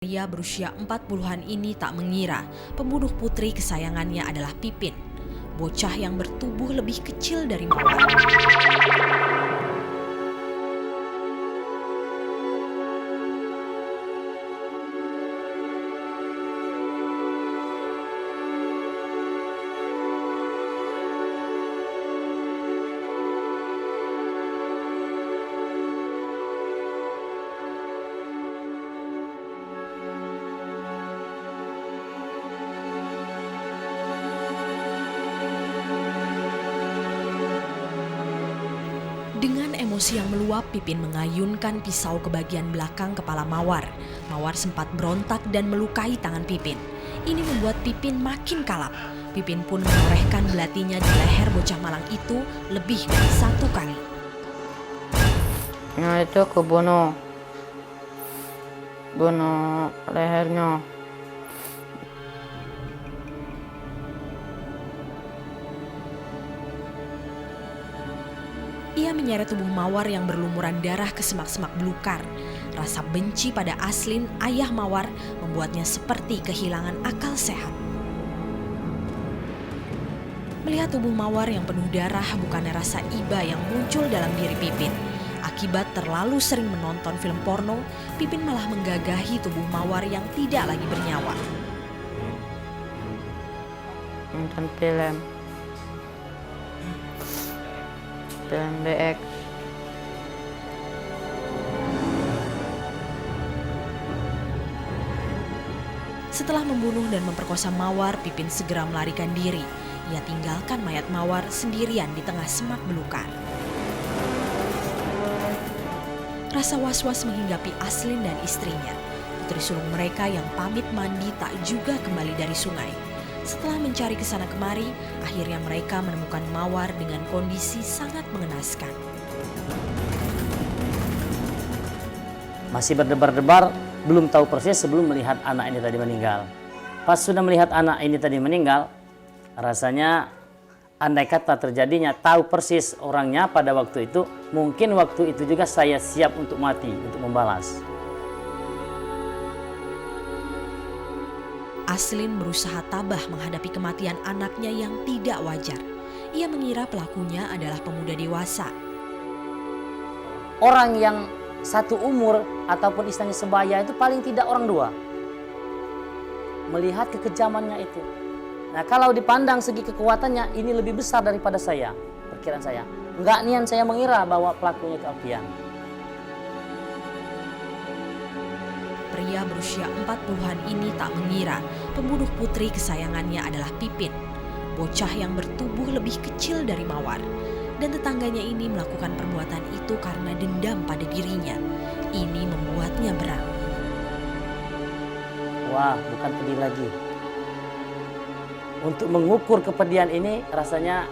Pria berusia 40-an ini tak mengira pembunuh putri kesayangannya adalah Pipin, bocah yang bertubuh lebih kecil dari Mawar. Dengan emosi yang meluap, Pipin mengayunkan pisau ke bagian belakang kepala Mawar. Mawar sempat berontak dan melukai tangan Pipin. Ini membuat Pipin makin kalap. Pipin pun menorehkan belatinya di leher bocah malang itu lebih dari 1 kali. Nah itu aku bunuh lehernya. Ia menyeret tubuh Mawar yang berlumuran darah ke semak-semak belukar. Rasa benci pada Aslin, ayah Mawar, membuatnya seperti kehilangan akal sehat. Melihat tubuh Mawar yang penuh darah bukannya rasa iba yang muncul dalam diri Pipin. Akibat terlalu sering menonton film porno, Pipin malah menggagahi tubuh Mawar yang tidak lagi bernyawa. Nonton film DX. Setelah membunuh dan memperkosa Mawar, Pipin segera melarikan diri. Ia tinggalkan mayat Mawar sendirian di tengah semak belukar. Rasa was-was menghinggapi Aslin dan istrinya. Putri sulung mereka yang pamit mandi tak juga kembali dari sungai. Setelah mencari kesana kemari, akhirnya mereka menemukan Mawar dengan kondisi sangat mengenaskan. Masih berdebar-debar, belum tahu persis sebelum melihat anak ini tadi meninggal. Pas sudah melihat anak ini tadi meninggal, rasanya andai kata terjadinya tahu persis orangnya pada waktu itu, mungkin waktu itu juga saya siap untuk mati, untuk membalas. Aslin berusaha tabah menghadapi kematian anaknya yang tidak wajar. Ia mengira pelakunya adalah pemuda dewasa. Orang yang satu umur ataupun istilahnya sebaya itu paling tidak orang dua. Melihat kekejamannya itu. Nah kalau dipandang segi kekuatannya ini lebih besar daripada saya, perkiraan saya. Enggak nian saya mengira bahwa pelakunya itu Alfian. Pria berusia 40-an ini tak mengira pembunuh putri kesayangannya adalah Pipin, bocah yang bertubuh lebih kecil dari Mawar. Dan tetangganya ini melakukan perbuatan itu karena dendam pada dirinya. Ini membuatnya berat. Wah, bukan pedih lagi. Untuk mengukur kepedihan ini rasanya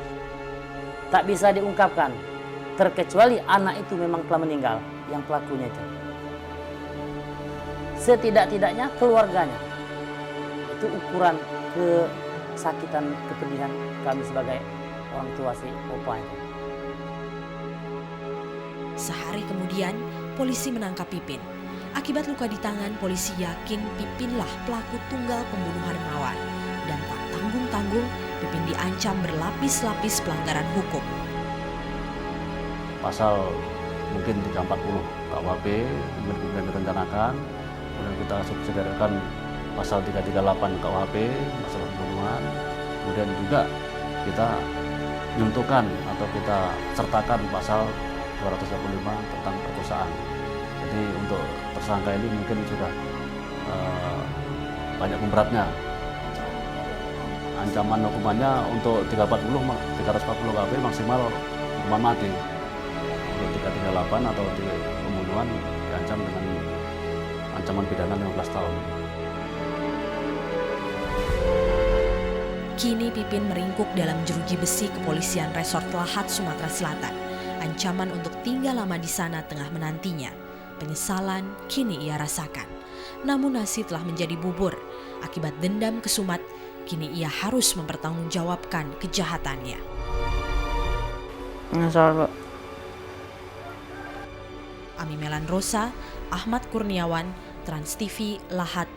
tak bisa diungkapkan. Terkecuali anak itu memang telah meninggal, yang pelakunya itu. Setidak-tidaknya keluarganya. Itu ukuran kesakitan, kepedihan kami sebagai orang tua si Opa itu. Sehari kemudian, polisi menangkap Pipin. Akibat luka di tangan, polisi yakin Pipinlah pelaku tunggal pembunuhan Mawar. Dan tak tanggung-tanggung, Pipin diancam berlapis-lapis pelanggaran hukum. Pasal mungkin 340 KUHP kemudian direncanakan, kemudian kita subsidiarkan pasal 338 KUHP masalah pembunuhan, kemudian juga kita menentukan atau kita sertakan pasal 285 tentang perkosaan. Jadi untuk tersangka ini mungkin sudah banyak pemberatnya. Ancaman hukumannya untuk 340 KUHP maksimal hukuman mati. Untuk 338 atau pembunuhan diancam dengan ancaman pidana 15 tahun. Kini Pipin meringkuk dalam jeruji besi kepolisian Resort Lahat, Sumatera Selatan. Ancaman untuk tinggal lama di sana tengah menantinya. Penyesalan kini ia rasakan. Namun nasi telah menjadi bubur. Akibat dendam kesumat, kini ia harus mempertanggungjawabkan kejahatannya. Nyesal, Bu. Ami Melan Rosa, Ahmad Kurniawan, Trans TV, Lahat,